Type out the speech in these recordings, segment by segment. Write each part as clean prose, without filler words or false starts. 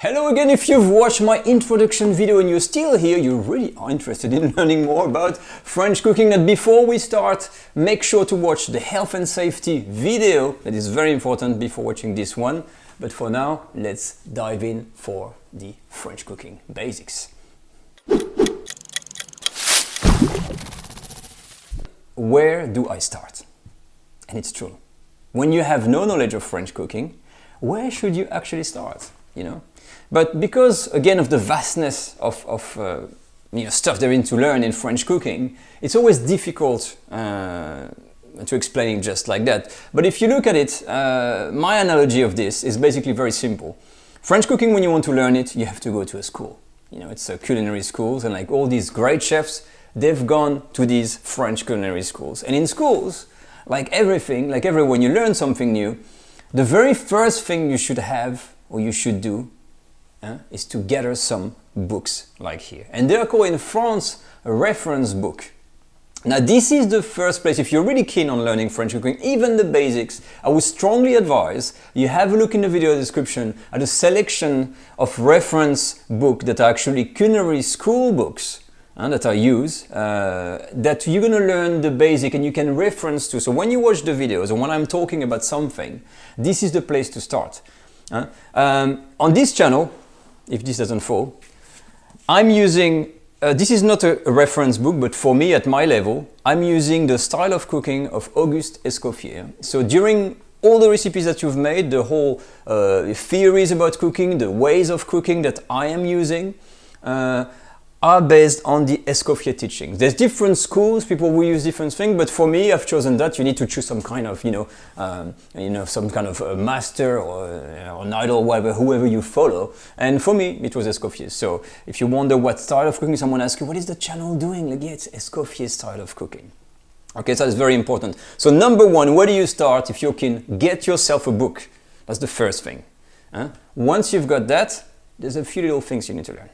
Hello again. If you've watched my introduction video and you're still here, you really are interested in learning more about French cooking. And before we start, make sure to watch the health and safety video. That is very important before watching this one. But for now, let's dive in for the French cooking basics. Where do I start? And it's true. When you have no knowledge of French cooking, where should you actually start? But because, again, of the vastness of stuff there is to learn in French cooking, it's always difficult to explain it just like that. But if you look at it, my analogy of this is basically very simple. French cooking, when you want to learn it, you have to go to a school. It's culinary schools, and like all these great chefs, they've gone to these French culinary schools. And in schools, like everything, like everywhere, when you learn something new, the very first thing you should have or you should do is to gather some books like here. And they're called in France a reference book. Now this is the first place, if you're really keen on learning French cooking, even the basics, I would strongly advise you have a look in the video description at a selection of reference books that are actually culinary school books that I use, that you're going to learn the basic and you can reference to. So when you watch the videos and when I'm talking about something, this is the place to start. On this channel, if this doesn't fall, I'm using, this is not a reference book, but for me at my level, I'm using the style of cooking of Auguste Escoffier. So during all the recipes that you've made, the whole theories about cooking, the ways of cooking that I am using, are based on the Escoffier teachings. There's different schools, people will use different things, but for me, I've chosen that. You need to choose some kind of, some kind of master or an idol, whatever, whoever you follow. And for me, it was Escoffier. So if you wonder what style of cooking, someone asks you, what is the channel doing? Like, yeah, it's Escoffier's style of cooking. Okay, so that's very important. So number one, where do you start? If you're keen, get yourself a book. That's the first thing. Once you've got that, there's a few little things you need to learn.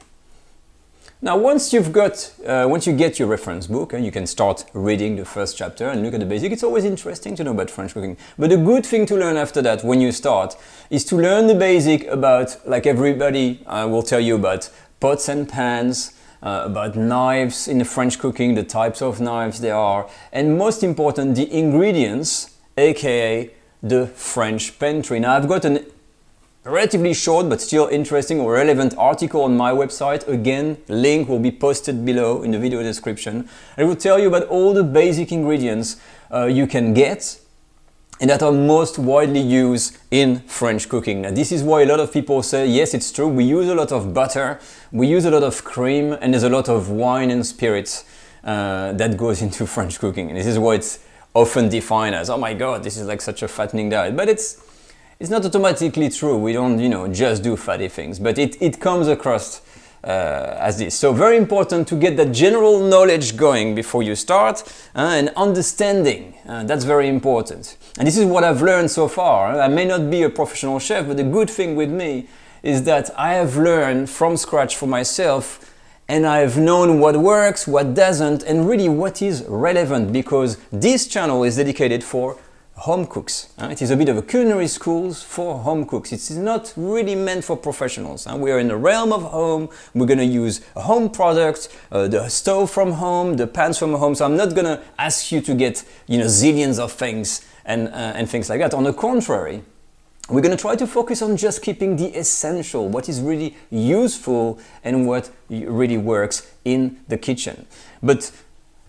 Now, once you get your reference book, you can start reading the first chapter and look at the basics. It's always interesting to know about French cooking. But the good thing to learn after that, when you start, is to learn the basic about, like everybody will tell you about pots and pans, about knives in the French cooking, the types of knives there are, and most important, the ingredients, aka the French pantry. Now, I've got a relatively short but still interesting or relevant article on my website. Again, link will be posted below in the video description. It will tell you about all the basic ingredients you can get and that are most widely used in French cooking. Now, this is why a lot of people say, yes, it's true, we use a lot of butter, we use a lot of cream, and there's a lot of wine and spirits that goes into French cooking. And this is why it's often defined as, oh my God, this is like such a fattening diet. But it's not automatically true. We don't, just do fatty things, but it comes across as this. So very important to get that general knowledge going before you start, and understanding. That's very important. And this is what I've learned so far. I may not be a professional chef, but the good thing with me is that I have learned from scratch for myself, and I've known what works, what doesn't, and really what is relevant, because this channel is dedicated for home cooks. It is a bit of a culinary schools for home cooks. It's not really meant for professionals. We are in the realm of home. We're going to use a home product, the stove from home, the pans from home. So I'm not going to ask you to get zillions of things and things like that. On the contrary, we're going to try to focus on just keeping the essential, what is really useful and what really works in the kitchen. But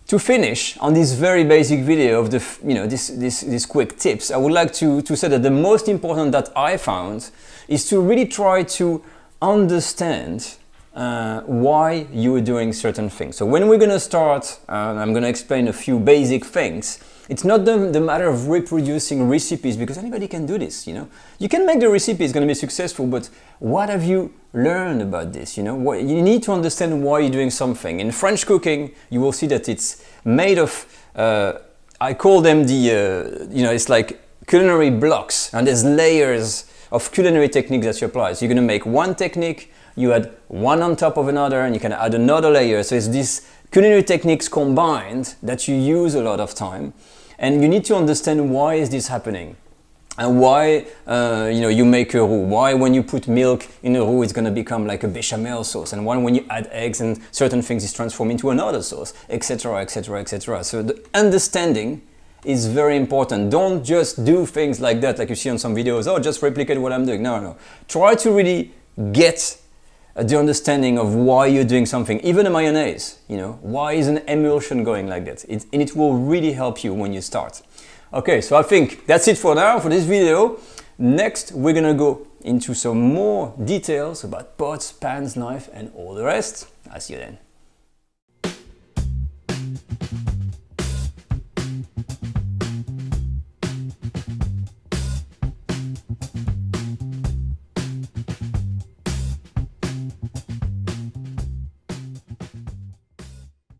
to finish on this very basic video of this quick tips, I would like to say that the most important that I found is to really try to understand why you are doing certain things. So when we're going to start, I'm going to explain a few basic things. It's not the matter of reproducing recipes, because anybody can do this. You can make the recipe, it's going to be successful, but what have you learned about this? You need to understand why you're doing something. In French cooking, you will see that it's made of, I call them it's like culinary blocks, and there's layers of culinary techniques that you apply. So you're going to make one technique, you add one on top of another, and you can add another layer. So it's these culinary techniques combined that you use a lot of time. And you need to understand why is this happening. and why you make a roux, why when you put milk in a roux it's going to become like a bechamel sauce, and why when you add eggs and certain things is transformed into another sauce, etc, etc, etc. So the understanding is very important. Don't just do things like that, like you see on some videos, oh, just replicate what I'm doing. No. Try to really get the understanding of why you're doing something. Even a mayonnaise, why is an emulsion going like that? And it will really help you when you start. Okay, so I think that's it for now, for this video. Next, we're gonna go into some more details about pots, pans, knife, and all the rest. I'll see you then.